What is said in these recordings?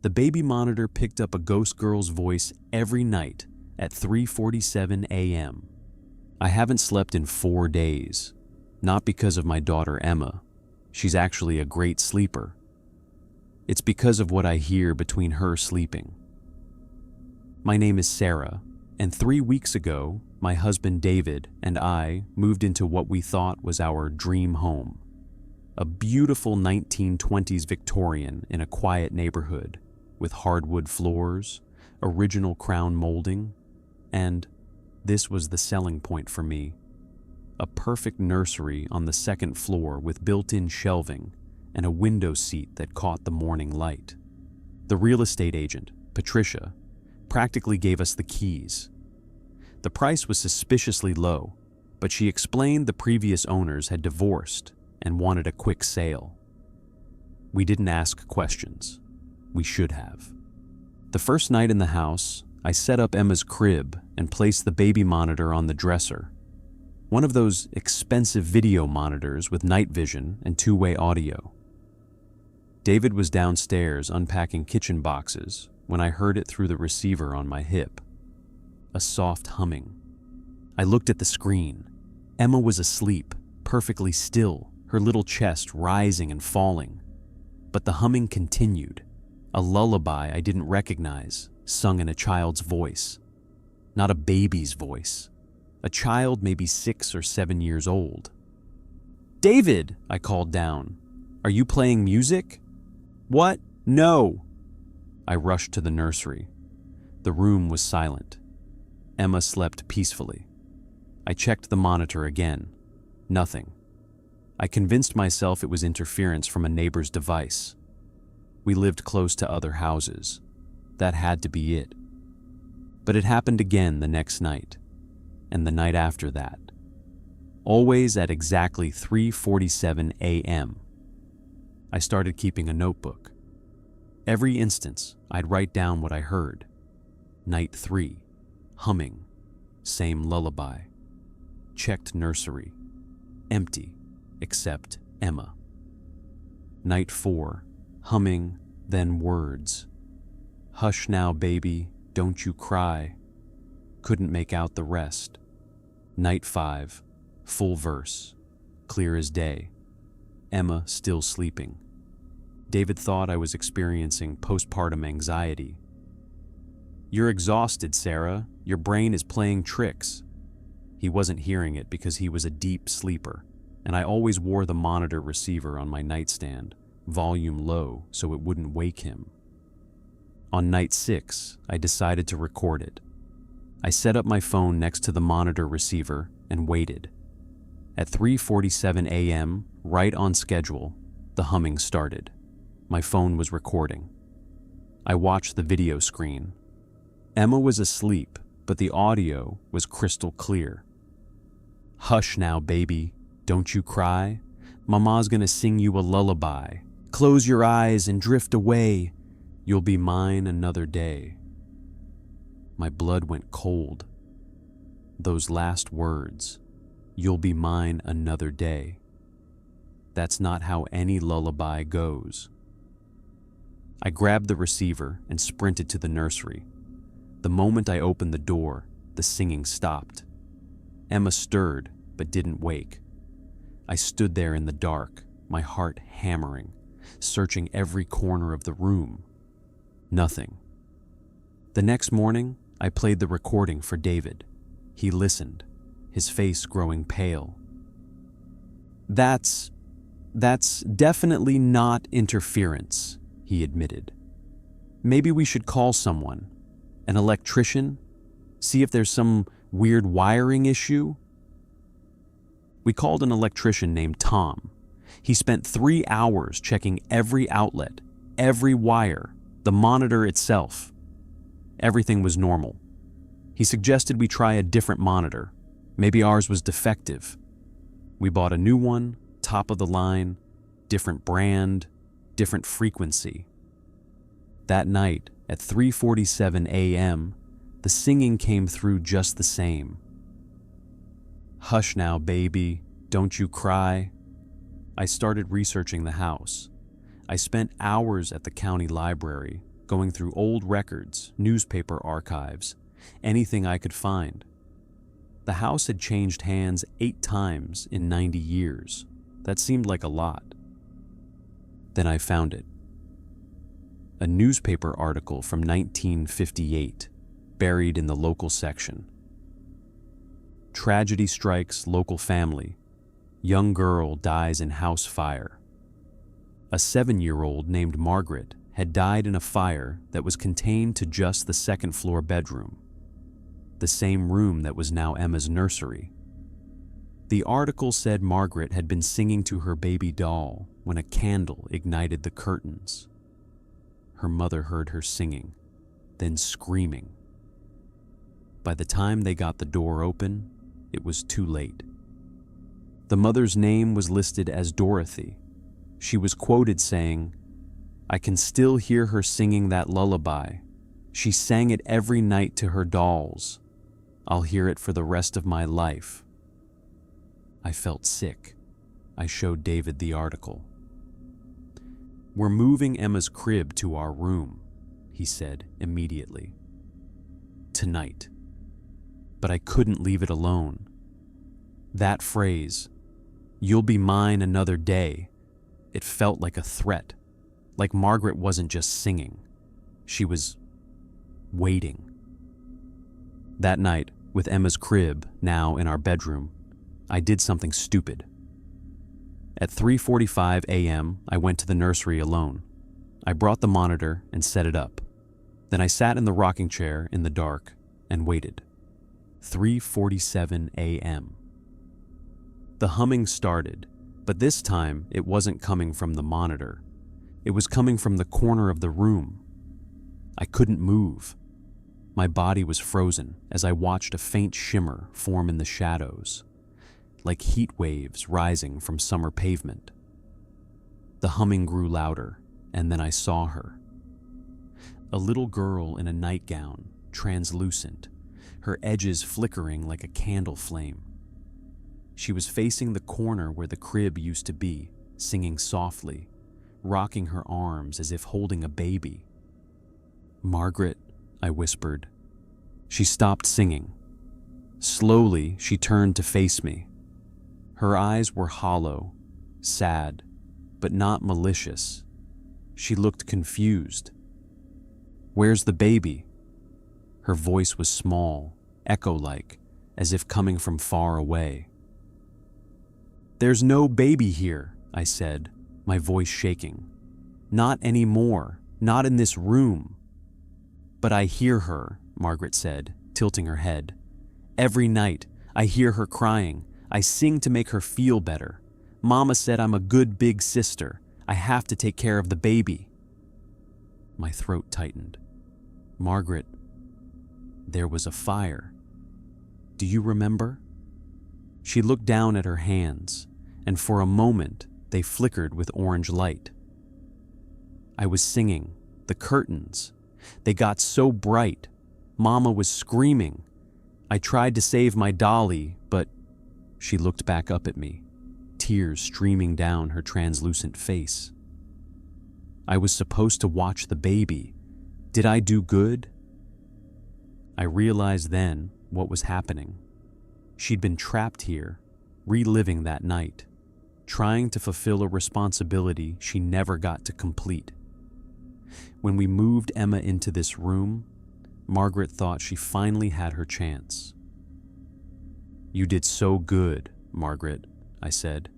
The baby monitor picked up a ghost girl's voice every night at 3:47 a.m. I haven't slept in 4 days, not because of my daughter Emma. She's actually a great sleeper. It's because of what I hear between her sleeping. My name is Sarah, and 3 weeks ago, my husband David and I moved into what we thought was our dream home. A beautiful 1920s Victorian in a quiet neighborhood with hardwood floors, original crown molding, and this was the selling point for me, a perfect nursery on the second floor with built-in shelving and a window seat that caught the morning light. The real estate agent, Patricia, practically gave us the keys. The price was suspiciously low, but she explained the previous owners had divorced and wanted a quick sale. We didn't ask questions. We should have. The first night in the house, I set up Emma's crib and placed the baby monitor on the dresser. One of those expensive video monitors with night vision and two-way audio. David was downstairs unpacking kitchen boxes when I heard it through the receiver on my hip. A soft humming. I looked at the screen. Emma was asleep, perfectly still, her little chest rising and falling. But the humming continued. A lullaby I didn't recognize, sung in a child's voice. Not a baby's voice. A child maybe 6 or 7 years old. "David," I called down. "Are you playing music?" "What? No." I rushed to the nursery. The room was silent. Emma slept peacefully. I checked the monitor again. Nothing. I convinced myself it was interference from a neighbor's device. We lived close to other houses. That had to be it. But it happened again the next night, and the night after that. Always at exactly 3:47 a.m. I started keeping a notebook. Every instance, I'd write down what I heard. Night 3, humming, same lullaby. Checked nursery, empty, except Emma. Night 4, humming, then words. "Hush now, baby, don't you cry." Couldn't make out the rest. Night 5, full verse, clear as day. Emma still sleeping. David thought I was experiencing postpartum anxiety. "You're exhausted, Sarah. Your brain is playing tricks." He wasn't hearing it because he was a deep sleeper, and I always wore the monitor receiver on my nightstand, volume low so it wouldn't wake him. On night 6, I decided to record it. I set up my phone next to the monitor receiver and waited. At 3:47 a.m., right on schedule, the humming started. My phone was recording. I watched the video screen. Emma was asleep, but the audio was crystal clear. "Hush now, baby. Don't you cry. Mama's gonna sing you a lullaby. Close your eyes and drift away. You'll be mine another day." My blood went cold. Those last words, "You'll be mine another day." That's not how any lullaby goes. I grabbed the receiver and sprinted to the nursery. The moment I opened the door, the singing stopped. Emma stirred, but didn't wake. I stood there in the dark, my heart hammering, searching every corner of the room. Nothing. The next morning, I played the recording for David. He listened, his face growing pale. That's definitely not interference," he admitted. "Maybe we should call someone, an electrician, see if there's some weird wiring issue." We called an electrician named Tom. He spent 3 hours checking every outlet, every wire, the monitor itself. Everything was normal. He suggested we try a different monitor. Maybe ours was defective. We bought a new one, top of the line, different brand, different frequency. That night, at 3:47 a.m., the singing came through just the same. "Hush now, baby, don't you cry." I started researching the house. I spent hours at the county library, going through old records, newspaper archives, anything I could find. The house had changed hands 8 times in 90 years. That seemed like a lot. Then I found it. A newspaper article from 1958, buried in the local section. Tragedy strikes local family. Young girl dies in house fire. A 7-year-old named Margaret had died in a fire that was contained to just the second-floor bedroom, the same room that was now Emma's nursery. The article said Margaret had been singing to her baby doll when a candle ignited the curtains. Her mother heard her singing, then screaming. By the time they got the door open, it was too late. The mother's name was listed as Dorothy. She was quoted saying, "I can still hear her singing that lullaby. She sang it every night to her dolls. I'll hear it for the rest of my life." I felt sick. I showed David the article. "We're moving Emma's crib to our room," he said immediately. "Tonight." But I couldn't leave it alone. That phrase, "You'll be mine another day," it felt like a threat, like Margaret wasn't just singing. She was waiting. That night, with Emma's crib now in our bedroom, I did something stupid. At 3:45 a.m., I went to the nursery alone. I brought the monitor and set it up. Then I sat in the rocking chair in the dark and waited. 3:47 a.m. The humming started, but this time it wasn't coming from the monitor. It was coming from the corner of the room. I couldn't move. My body was frozen as I watched a faint shimmer form in the shadows, like heat waves rising from summer pavement. The humming grew louder, and then I saw her. A little girl in a nightgown, translucent, her edges flickering like a candle flame. She was facing the corner where the crib used to be, singing softly, rocking her arms as if holding a baby. "Margaret," I whispered. She stopped singing. Slowly, she turned to face me. Her eyes were hollow, sad, but not malicious. She looked confused. "Where's the baby?" Her voice was small, echo-like, as if coming from far away. "There's no baby here," I said, my voice shaking. "Not anymore, not in this room." "But I hear her," Margaret said, tilting her head. "Every night, I hear her crying. I sing to make her feel better. Mama said I'm a good big sister. I have to take care of the baby." My throat tightened. "Margaret, there was a fire. Do you remember?" She looked down at her hands, and for a moment they flickered with orange light. "I was singing. The curtains. They got so bright. Mama was screaming. I tried to save my dolly, but..." She looked back up at me, tears streaming down her translucent face. "I was supposed to watch the baby. Did I do good?" I realized then what was happening. She'd been trapped here, reliving that night, trying to fulfill a responsibility she never got to complete. When we moved Emma into this room, Margaret thought she finally had her chance. "You did so good, Margaret," I said,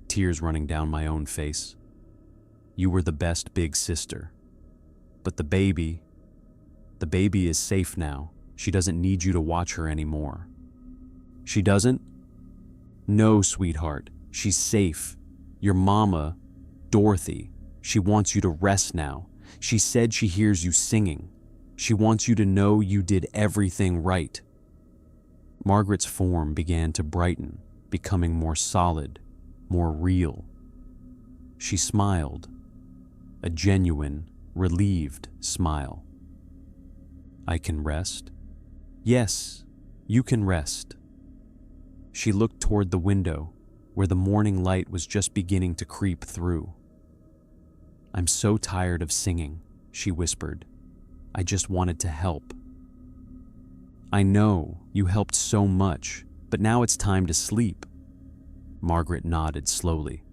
tears running down my own face. "You were the best big sister. But the baby is safe now. She doesn't need you to watch her anymore." "She doesn't?" "No, sweetheart. She's safe. Your mama, Dorothy, she wants you to rest now. She said she hears you singing. She wants you to know you did everything right." Margaret's form began to brighten, becoming more solid, more real. She smiled, a genuine, relieved smile. "I can rest?" "Yes, you can rest." She looked toward the window, where the morning light was just beginning to creep through. "I'm so tired of singing," she whispered, I just wanted to help." "I know, you helped so much, but now it's time to sleep." Margaret nodded slowly.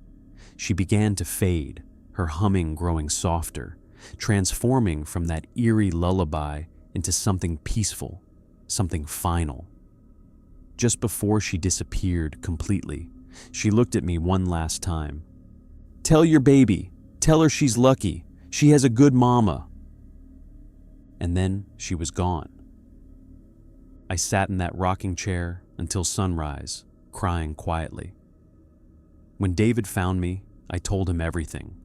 She began to fade, her humming growing softer, transforming from that eerie lullaby into something peaceful, something final. Just before she disappeared completely, she looked at me one last time. "Tell your baby, tell her she's lucky, she has a good mama." And then she was gone. I sat in that rocking chair until sunrise, crying quietly. When David found me, I told him everything.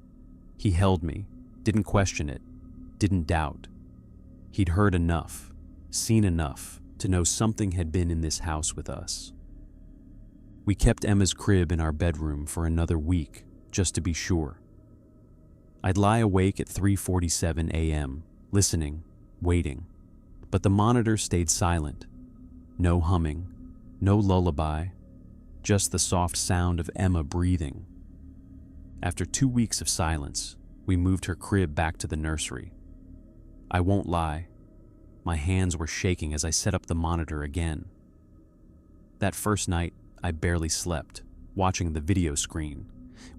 He held me, didn't question it, didn't doubt. He'd heard enough, seen enough to know something had been in this house with us. We kept Emma's crib in our bedroom for another week, just to be sure. I'd lie awake at 3:47 a.m., listening, waiting, but the monitor stayed silent. No humming, no lullaby, just the soft sound of Emma breathing. After 2 weeks of silence, we moved her crib back to the nursery. I won't lie, my hands were shaking as I set up the monitor again. That first night, I barely slept, watching the video screen,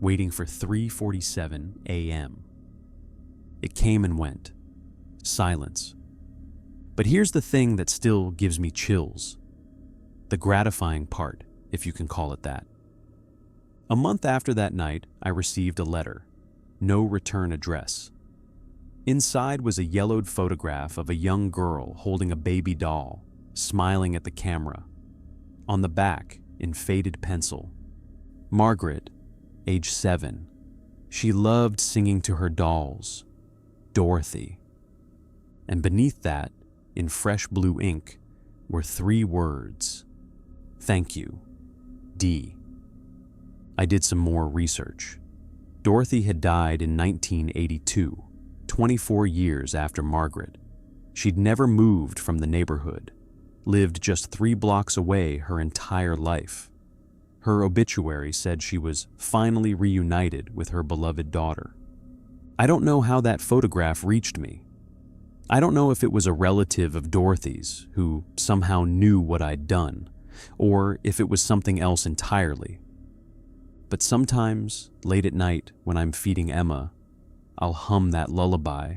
waiting for 3:47 a.m. It came and went. Silence. But here's the thing that still gives me chills. The gratifying part, if you can call it that. A month after that night, I received a letter. No return address. Inside was a yellowed photograph of a young girl holding a baby doll, smiling at the camera. On the back, in faded pencil, Margaret, age 7. She loved singing to her dolls, Dorothy. And beneath that, in fresh blue ink, were 3 words: "Thank you, D." I did some more research. Dorothy had died in 1982, 24 years after Margaret. She'd never moved from the neighborhood, lived just 3 blocks away her entire life. Her obituary said she was finally reunited with her beloved daughter. I don't know how that photograph reached me. I don't know if it was a relative of Dorothy's who somehow knew what I'd done, or if it was something else entirely. But sometimes, late at night when I'm feeding Emma, I'll hum that lullaby,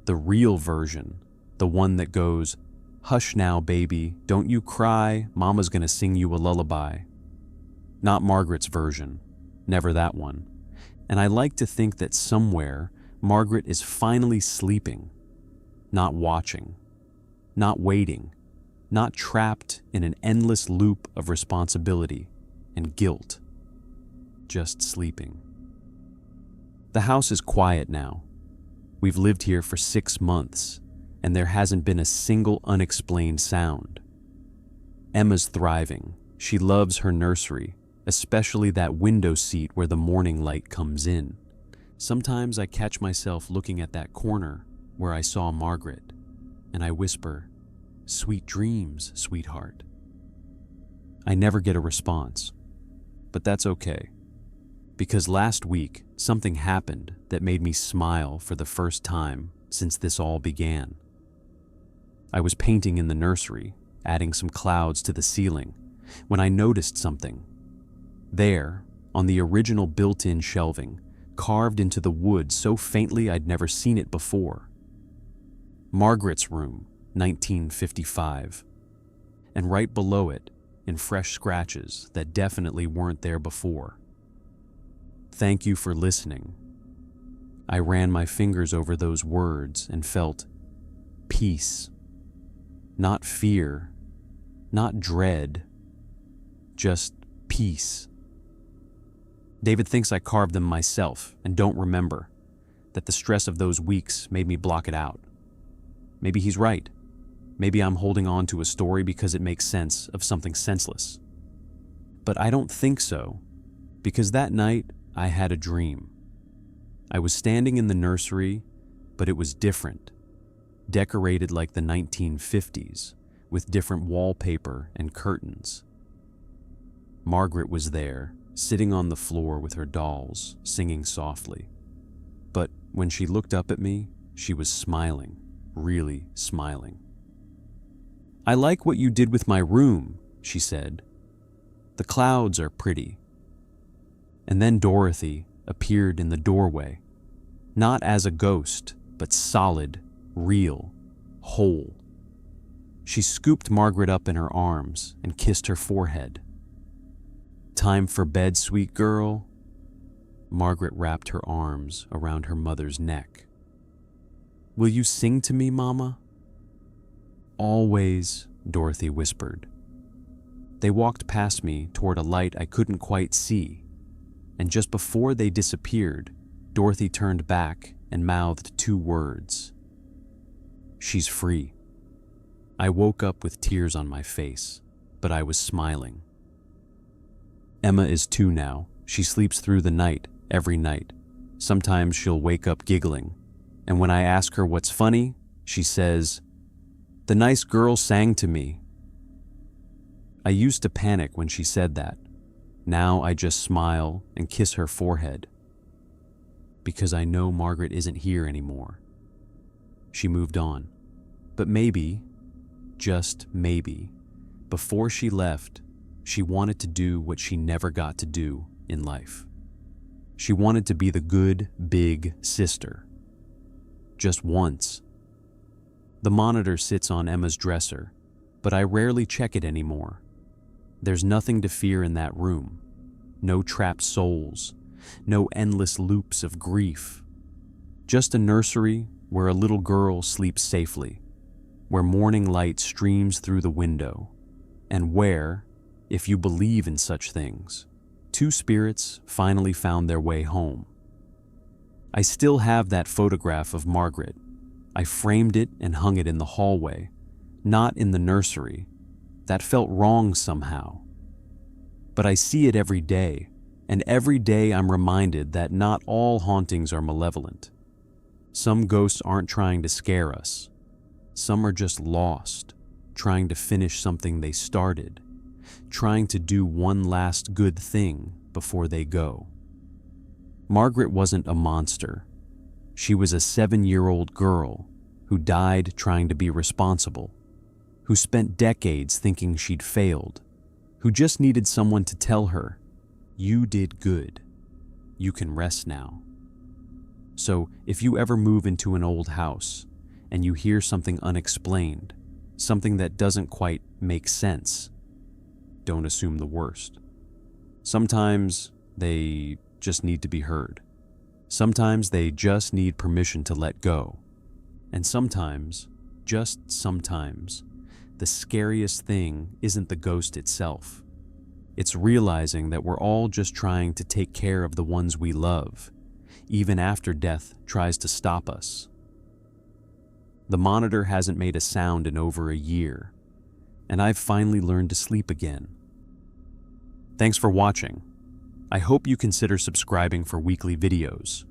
the real version, the one that goes, "Hush now, baby, don't you cry, Mama's gonna sing you a lullaby." Not Margaret's version, never that one. And I like to think that somewhere, Margaret is finally sleeping, not watching, not waiting, not trapped in an endless loop of responsibility and guilt, just sleeping. The house is quiet now. We've lived here for 6 months, and there hasn't been a single unexplained sound. Emma's thriving. She loves her nursery, especially that window seat where the morning light comes in. Sometimes I catch myself looking at that corner where I saw Margaret, and I whisper, "Sweet dreams, sweetheart." I never get a response, but that's okay, because last week something happened that made me smile for the first time since this all began. I was painting in the nursery, adding some clouds to the ceiling, when I noticed something. There, on the original built-in shelving, carved into the wood so faintly I'd never seen it before. Margaret's room, 1955. And right below it, in fresh scratches that definitely weren't there before, "Thank you for listening." I ran my fingers over those words and felt peace. Not fear, not dread, just peace. David thinks I carved them myself and don't remember, that the stress of those weeks made me block it out. Maybe he's right. Maybe I'm holding on to a story because it makes sense of something senseless. But I don't think so, because that night I had a dream. I was standing in the nursery, but it was different, decorated like the 1950s, with different wallpaper and curtains. Margaret was there, sitting on the floor with her dolls, singing softly. But when she looked up at me, she was smiling, really smiling. "I like what you did with my room," she said. "The clouds are pretty." And then Dorothy appeared in the doorway, not as a ghost, but solid, real, whole. She scooped Margaret up in her arms and kissed her forehead. "Time for bed, sweet girl." Margaret wrapped her arms around her mother's neck. "Will you sing to me, Mama?" "Always," Dorothy whispered. They walked past me toward a light I couldn't quite see, and just before they disappeared, Dorothy turned back and mouthed 2 words. "She's free." I woke up with tears on my face, but I was smiling. Emma is 2 now. She sleeps through the night, every night. Sometimes she'll wake up giggling, and when I ask her what's funny, she says, "The nice girl sang to me." I used to panic when she said that. Now I just smile and kiss her forehead, because I know Margaret isn't here anymore. She moved on. But maybe, just maybe, before she left, she wanted to do what she never got to do in life. She wanted to be the good, big sister. Just once. The monitor sits on Emma's dresser, but I rarely check it anymore. There's nothing to fear in that room. No trapped souls. No endless loops of grief. Just a nursery where a little girl sleeps safely, where morning light streams through the window, and where, if you believe in such things, 2 spirits finally found their way home. I still have that photograph of Margaret. I framed it and hung it in the hallway, not in the nursery. That felt wrong somehow. But I see it every day, and every day I'm reminded that not all hauntings are malevolent. Some ghosts aren't trying to scare us. Some are just lost, trying to finish something they started, trying to do one last good thing before they go. Margaret wasn't a monster. She was a 7-year-old girl who died trying to be responsible, who spent decades thinking she'd failed, who just needed someone to tell her, "You did good. You can rest now." So if you ever move into an old house and you hear something unexplained, something that doesn't quite make sense, don't assume the worst. Sometimes they just need to be heard. Sometimes they just need permission to let go. And sometimes, just sometimes, the scariest thing isn't the ghost itself. It's realizing that we're all just trying to take care of the ones we love, even after death tries to stop us. The monitor hasn't made a sound in over a year, and I've finally learned to sleep again. Thanks for watching. I hope you consider subscribing for weekly videos.